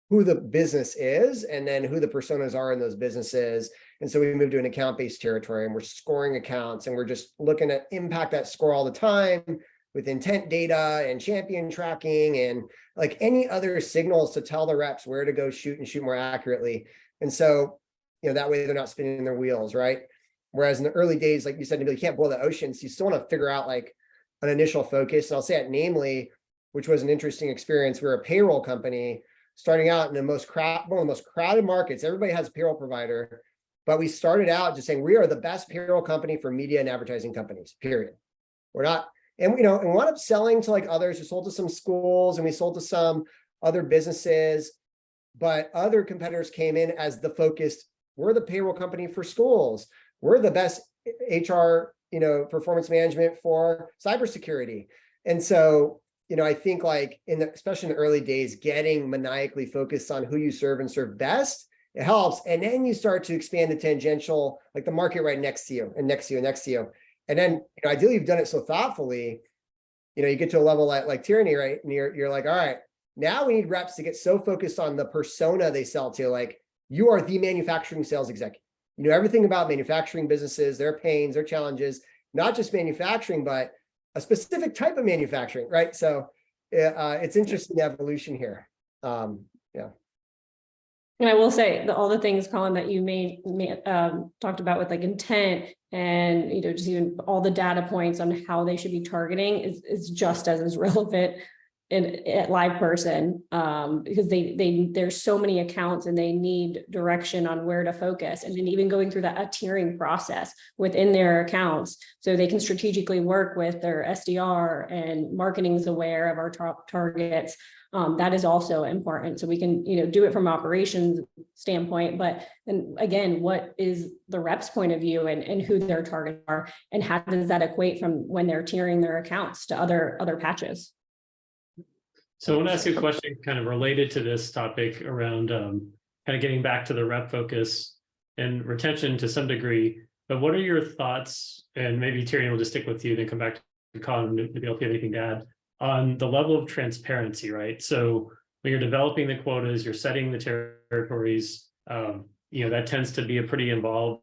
who the business is and then who the personas are in those businesses. And so we moved to an account-based territory, and we're scoring accounts, and we're just looking at impact that score all the time with intent data and champion tracking and like any other signals to tell the reps where to go shoot and shoot more accurately. And so, you know, that way they're not spinning their wheels, right? Whereas in the early days, like you said, you can't boil the ocean. So you still want to figure out like an initial focus. And I'll say it namely, which was an interesting experience. We're a payroll company starting out in the one of the most crowded markets. Everybody has a payroll provider, but we started out just saying we are the best payroll company for media and advertising companies, period. We're not, and you know, and we wound up selling to like others. We sold to some schools and we sold to some other businesses, but other competitors came in as the focused, we're the payroll company for schools. We're the best HR, you know, performance management for cybersecurity. And so, you know, I think like especially in the early days, getting maniacally focused on who you serve and serve best, it helps. And then you start to expand the tangential, like the market right next to you and next to you and next to you. And then, you know, ideally you've done it so thoughtfully, you know, you get to a level like Tierney, right? And you're like, all right, now we need reps to get so focused on the persona they sell to, like you are the manufacturing sales executive. You know everything about manufacturing businesses, their pains, their challenges, not just manufacturing, but a specific type of manufacturing, right? So it's interesting evolution here. Yeah. And I will say that all the things, Colin, that you talked about with like intent and, you know, just even all the data points on how they should be targeting is just as relevant at LivePerson, because there's so many accounts and they need direction on where to focus, and then even going through a tiering process within their accounts so they can strategically work with their SDR, and marketing is aware of our top targets. That is also important, so we can, you know, do it from operations standpoint, but then again, what is the rep's point of view and who their targets are, and how does that equate from when they're tiering their accounts to other patches? So I want to ask you a question kind of related to this topic around kind of getting back to the rep focus and retention to some degree. But what are your thoughts, and maybe Tierney will just stick with you, then come back to Colin, maybe if you have anything to add, on the level of transparency, right? So when you're developing the quotas, you're setting the territories, you know, that tends to be a pretty involved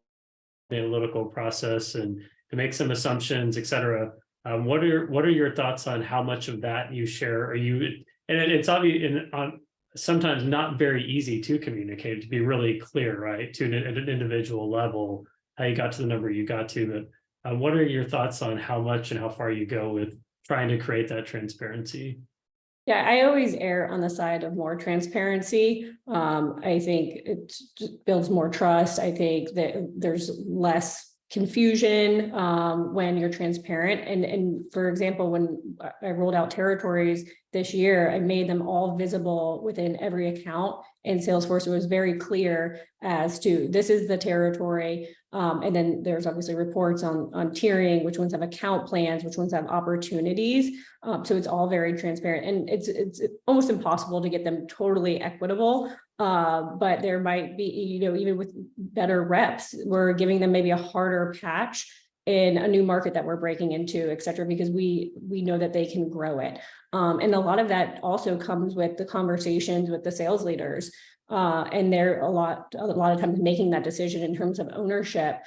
analytical process, and to make some assumptions, et cetera. What are your thoughts on how much of that you share? And it's obvious and sometimes not very easy to communicate, to be really clear, right? To at an individual level, how you got to the number you got to. But what are your thoughts on how much and how far you go with trying to create that transparency? Yeah, I always err on the side of more transparency. I think it just builds more trust. I think that there's less confusion when you're transparent. And for example, when I rolled out territories this year, I made them all visible within every account, and Salesforce was very clear as to this is the territory. And then there's obviously reports on tiering, which ones have account plans, which ones have opportunities. So it's all very transparent, and it's almost impossible to get them totally equitable. But there might be, you know, even with better reps, we're giving them maybe a harder patch in a new market that we're breaking into, et cetera, because we know that they can grow it. And a lot of that also comes with the conversations with the sales leaders. And they're a lot of times making that decision in terms of ownership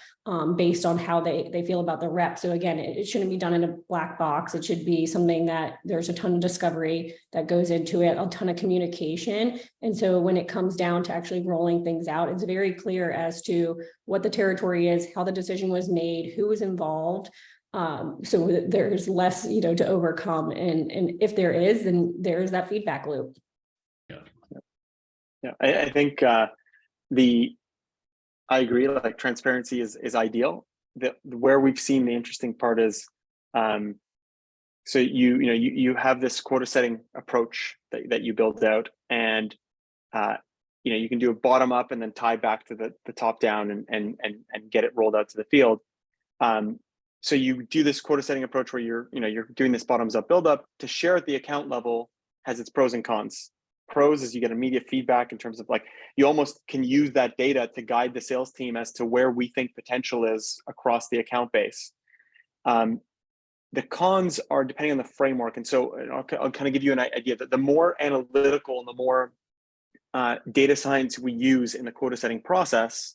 based on how they feel about the rep. So again, it shouldn't be done in a black box. It should be something that there's a ton of discovery that goes into it, a ton of communication. And so when it comes down to actually rolling things out, it's very clear as to what the territory is, how the decision was made, who was involved. So there's less, you know, to overcome. And if there is, then there is that feedback loop. Yeah, I think I agree. Like transparency is ideal. Where we've seen the interesting part is, so you have this quota setting approach that you build out, and you can do a bottom up and then tie back to the top down and get it rolled out to the field. So you do this quota setting approach where you're doing this bottoms up build up. To share at the account level has its pros and cons. Pros is you get immediate feedback in terms of like, you almost can use that data to guide the sales team as to where we think potential is across the account base. The cons are depending on the framework. And so I'll kind of give you an idea that the more analytical and the more data science we use in the quota setting process,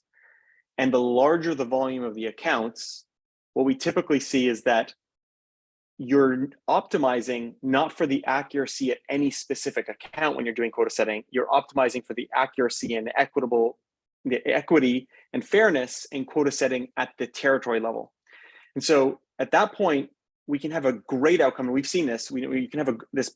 and the larger the volume of the accounts, what we typically see is that you're optimizing not for the accuracy at any specific account when you're doing quota setting. You're optimizing for the accuracy and the equity and fairness in quota setting at the territory level. And so at that point, we can have a great outcome. And we've seen this. We can have this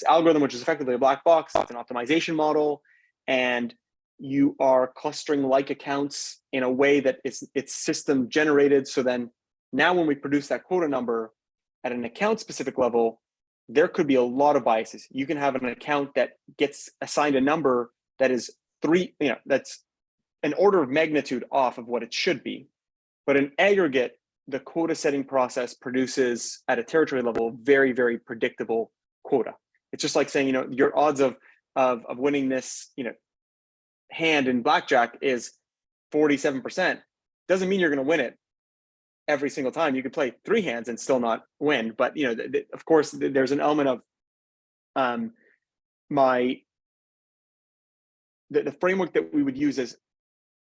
algorithm, which is effectively a black box. It's an optimization model, and you are clustering like accounts in a way that it's system generated. So then now when we produce that quota number at an account specific level, there could be a lot of biases. You can have an account that gets assigned a number that is that's an order of magnitude off of what it should be. But in aggregate, the quota setting process produces at a territory level very, very predictable quota. It's just like saying, your odds of winning this, hand in blackjack is 47%. Doesn't mean you're going to win it every single time. You could play 3 hands and still not win. But of course, there's an element of the framework that we would use is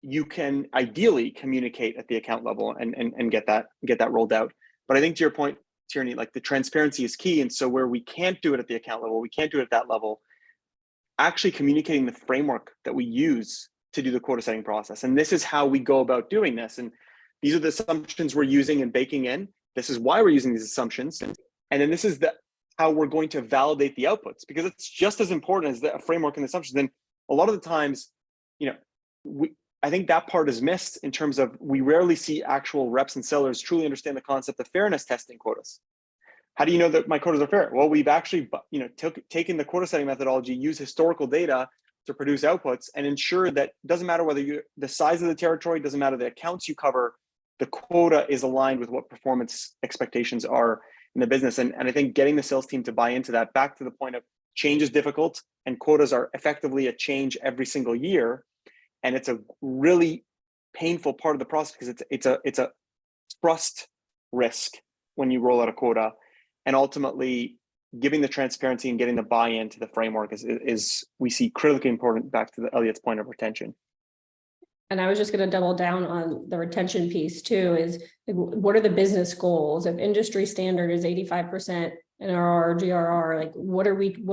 you can ideally communicate at the account level and get that rolled out. But I think to your point, Tierney, like the transparency is key. And so where we can't do it at the account level, we can't do it at that level, actually communicating the framework that we use to do the quota setting process. And this is how we go about doing this. And these are the assumptions we're using and baking in. This is why we're using these assumptions. And then this is how we're going to validate the outputs, because it's just as important as the framework and assumptions. And a lot of the times, I think that part is missed in terms of we rarely see actual reps and sellers truly understand the concept of fairness testing quotas. How do you know that my quotas are fair? Well, we've actually, taken the quota setting methodology, use historical data to produce outputs and ensure that it doesn't matter whether the size of the territory, doesn't matter the accounts you cover, the quota is aligned with what performance expectations are in the business. And I think getting the sales team to buy into that, back to the point of change is difficult and quotas are effectively a change every single year. And it's a really painful part of the process because it's a trust risk when you roll out a quota, and ultimately giving the transparency and getting the buy-in to the framework is we see critically important, back to Eliot's point of retention. And I was just going to double down on the retention piece too, is what are the business goals? If industry standard is 85% NRR, GRR, like what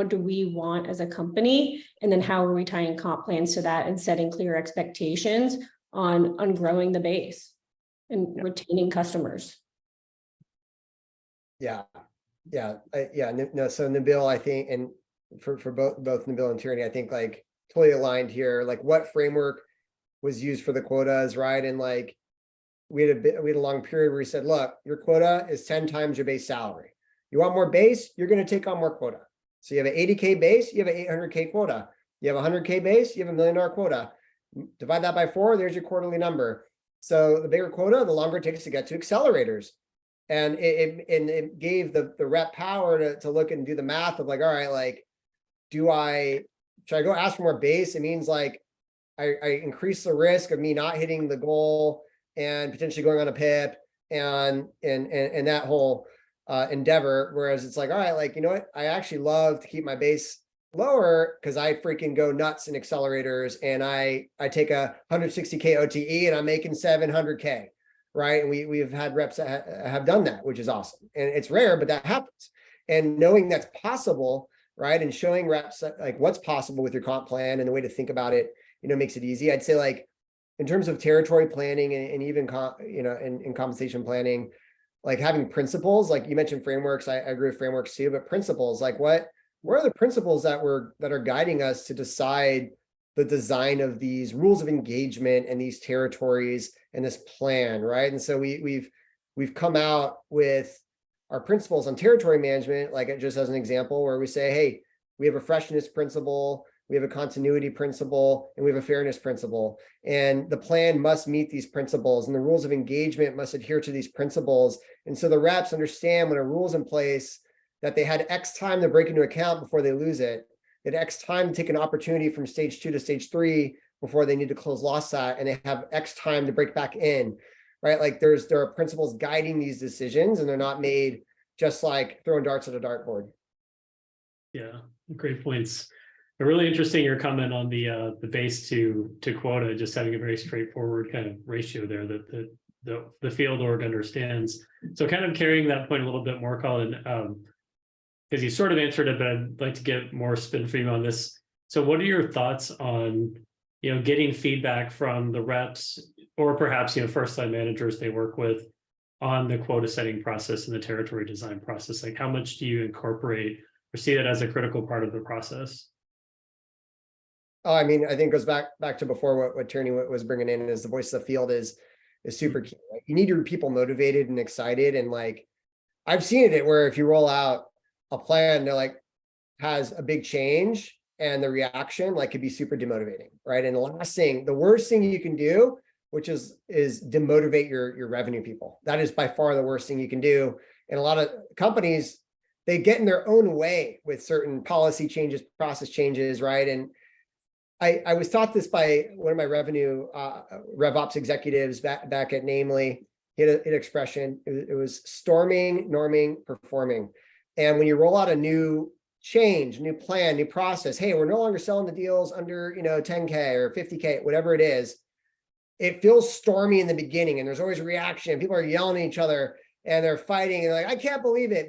do we want as a company? And then how are we tying comp plans to that and setting clear expectations on growing the base and retaining customers? So Nabeil, I think, and for both Nabeil and Tierney, I think like totally aligned here. Like what framework was used for the quotas, right? And like we had a long period where we said, look, your quota is 10 times your base salary. You want more base, you're going to take on more quota. So you have an 80K base, you have an 800K quota. You have a 100K base, you have $1 million quota. Divide that by 4, there's your quarterly number. So the bigger quota, the longer it takes to get to accelerators. And it gave the rep power to look and do the math of like, all right, like, should I go ask for more base? It means like I increase the risk of me not hitting the goal and potentially going on a PIP and that whole endeavor. Whereas it's like, all right, like, you know what? I actually love to keep my base lower because I freaking go nuts in accelerators and I take a 160K OTE and I'm making 700K. Right. And we've had reps that have done that, which is awesome. And it's rare, but that happens. And knowing that's possible, right, and showing reps like what's possible with your comp plan and the way to think about it, makes it easy. I'd say like in terms of territory planning and even in compensation planning, like having principles, like you mentioned frameworks. I agree with frameworks too, but principles, like what are the principles that are guiding us to decide the design of these rules of engagement and these territories and this plan, right? And so we've come out with our principles on territory management, like just as an example, where we say, hey, we have a freshness principle, we have a continuity principle, and we have a fairness principle. And the plan must meet these principles, and the rules of engagement must adhere to these principles. And so the reps understand when a rule's in place that they had X time to break into account before they lose it, that X time to take an opportunity from stage 2 to stage 3 before they need to close loss at, and they have X time to break back in, right? Like there are principles guiding these decisions, and they're not made just like throwing darts at a dartboard. Yeah, great points. Really interesting your comment on the base to quota, just having a very straightforward kind of ratio there that the field org understands. So kind of carrying that point a little bit more, Colin, because you sort of answered it, but I'd like to get more spin for you on this. So what are your thoughts on, getting feedback from the reps or perhaps, first line managers they work with on the quota setting process and the territory design process? Like how much do you incorporate or see that as a critical part of the process? Oh, I mean, I think it goes back to before what Tierney was bringing in is the voice of the field is super key. Right? You need your people motivated and excited. And like, I've seen it where if you roll out a plan that like has a big change and the reaction like could be super demotivating, right? And the worst thing you can do, which is demotivate your revenue people. That is by far the worst thing you can do. And a lot of companies, they get in their own way with certain policy changes, process changes, right? And I was taught this by one of my RevOps executives back at Namely. He had an expression. It was storming, norming, performing. And when you roll out a new change, new plan, new process, hey, we're no longer selling the deals under 10K or 50K, whatever it is. It feels stormy in the beginning, and there's always a reaction. People are yelling at each other, and they're fighting, and they're like, I can't believe it.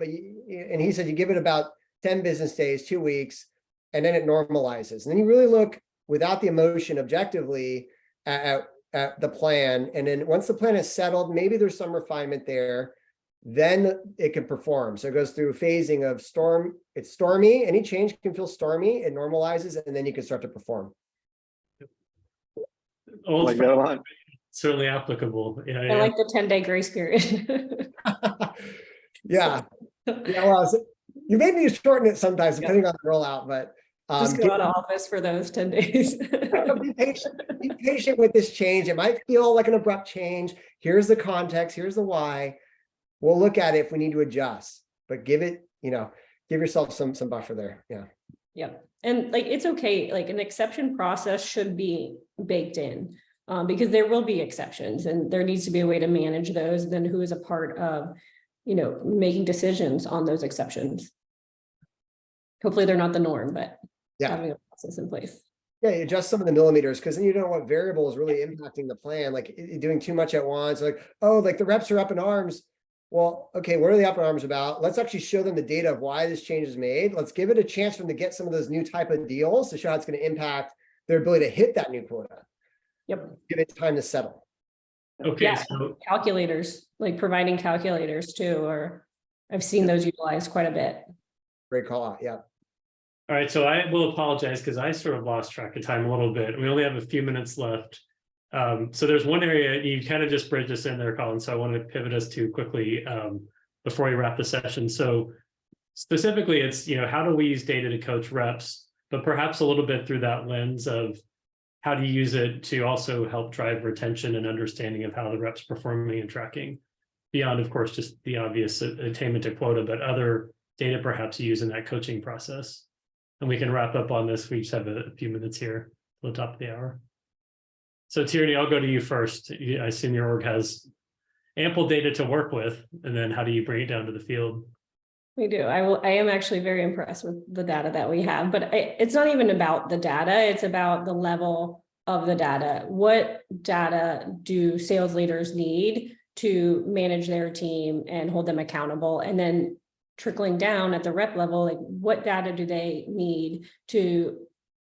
And he said, you give it about 10 business days, 2 weeks, and then it normalizes. And then you really look without the emotion objectively at the plan. And then once the plan is settled, maybe there's some refinement there, then it can perform. So it goes through phasing of storm. It's stormy. Any change can feel stormy. It normalizes, and then you can start to perform. Like that a lot. Certainly applicable. Yeah, I like the 10-day grace period. Yeah. Well, you may need to shorten it sometimes depending on the rollout, but just go out of office for those 10 days. Be patient with this change. It might feel like an abrupt change. Here's the context. Here's the why. We'll look at it if we need to adjust, but give yourself some buffer there. Yeah. Yeah. And like, it's okay. Like an exception process should be baked in because there will be exceptions, and there needs to be a way to manage those. Then who is a part of, making decisions on those exceptions? Hopefully they're not the norm, but having a process in place. Yeah, you adjust some of the millimeters because then you don't know what variable is really impacting the plan. Like you're doing too much at once. Like, oh, like the reps are up in arms. Well, okay, what are the up in arms about? Let's actually show them the data of why this change is made. Let's give it a chance for them to get some of those new type of deals to show how it's going to impact their ability to hit that new quota. Yep. Give it time to settle. Okay. Yeah, So calculators, like providing calculators too, or I've seen those utilized quite a bit. Great call out. Yeah. all right, so I will apologize because I sort of lost track of time a little bit. We only have a few minutes left. So there's one area you kind of just bridged us in there, Colin. So I want to pivot us to quickly before we wrap the session. So specifically, it's how do we use data to coach reps, but perhaps a little bit through that lens of how do you use it to also help drive retention and understanding of how the reps performing and tracking beyond, of course, just the obvious attainment to quota, but other data perhaps you use in that coaching process. And we can wrap up on this. We just have a few minutes here at the top of the hour. So Tierney, I'll go to you first. I assume your org has ample data to work with, and then how do you bring it down to the field? We do. I am actually very impressed with the data that we have, but it's not even about the data. It's about the level of the data. What data do sales leaders need to manage their team and hold them accountable? And then trickling down at the rep level, like what data do they need to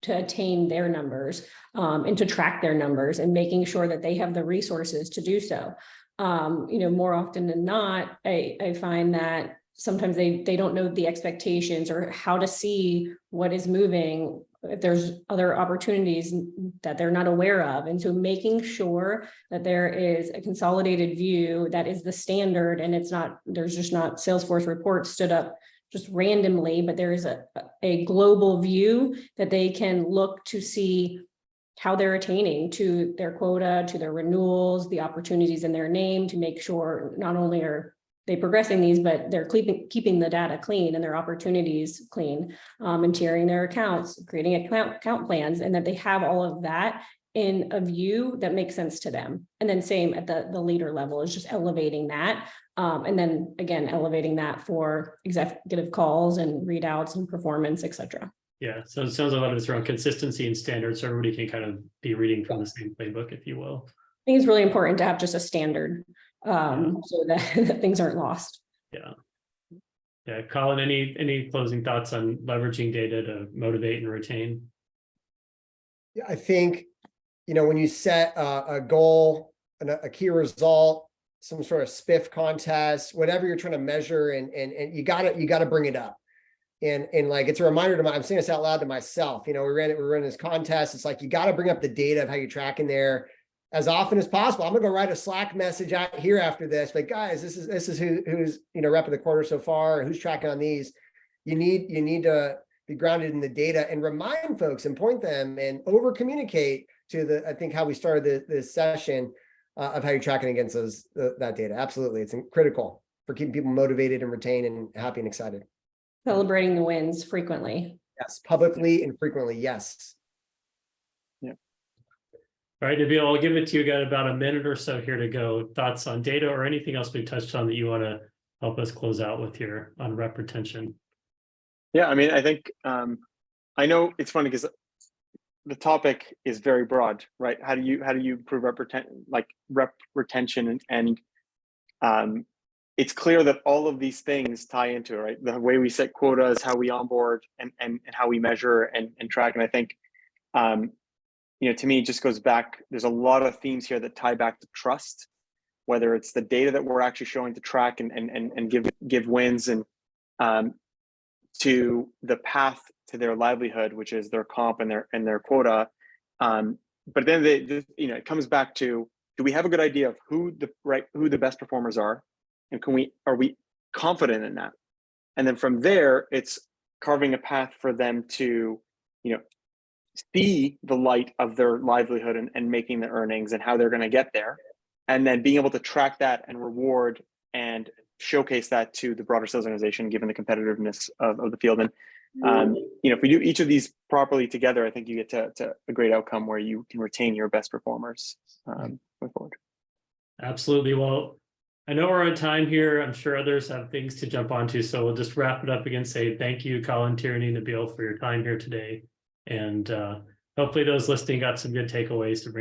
attain their numbers and to track their numbers, and making sure that they have the resources to do so. More often than not, I find that sometimes they don't know the expectations or how to see what is moving, if there's other opportunities that they're not aware of. And so making sure that there is a consolidated view that is the standard, and it's not, there's just not Salesforce reports stood up just randomly, but there is a global view that they can look to see how they're attaining to their quota, to their renewals, the opportunities in their name, to make sure not only are they progressing these, but they're keeping the data clean and their opportunities clean, and tiering their accounts, creating account plans, and that they have all of that in a view that makes sense to them. And then same at the leader level is just elevating that. And then again, elevating that for executive calls and readouts and performance, et cetera. Yeah, so it sounds a lot of it's around consistency and standards, so everybody can kind of be reading from the same playbook, if you will. I think it's really important to have just a standard, so that things aren't lost. Yeah, Colin, any closing thoughts on leveraging data to motivate and retain? Yeah, I think, when you set a goal and a key result, some sort of spiff contest, whatever you're trying to measure, and you gotta bring it up. And like, it's a reminder to I'm saying this out loud to myself, we ran this contest. It's like, you got to bring up the data of how you're tracking there as often as possible. I'm gonna go write a Slack message out here after this, but guys, this is who's, repping the quarter so far, who's tracking on these. You need to be grounded in the data and remind folks and point them and over communicate to I think how we started this session of how you're tracking against that data. Absolutely. It's critical for keeping people motivated and retained and happy and excited. Celebrating the wins frequently. Yes, publicly and frequently. Yes. All right, Nabeil, I'll give it to you. Got about a minute or so here to go. Thoughts on data or anything else we touched on that you want to help us close out with here on rep retention? Yeah, I mean, I think I know it's funny because the topic is very broad, right? How do you improve rep retention and it's clear that all of these things tie into it, right? The way we set quotas, how we onboard, and how we measure and track. And I think, to me, it just goes back. There's a lot of themes here that tie back to trust, whether it's the data that we're actually showing to track and give wins, and to the path to their livelihood, which is their comp and their quota. But then it comes back to, do we have a good idea of who the best performers are? And are we confident in that? And then from there, it's carving a path for them to, see the light of their livelihood and making the earnings and how they're going to get there. And then being able to track that and reward and showcase that to the broader sales organization, given the competitiveness of the field. And, if we do each of these properly together, I think you get to a great outcome where you can retain your best performers going forward. Absolutely. Well, I know we're on time here. I'm sure others have things to jump onto, so we'll just wrap it up again. Say thank you, Colin, Tierney, Nabeil, for your time here today. And hopefully those listening got some good takeaways to bring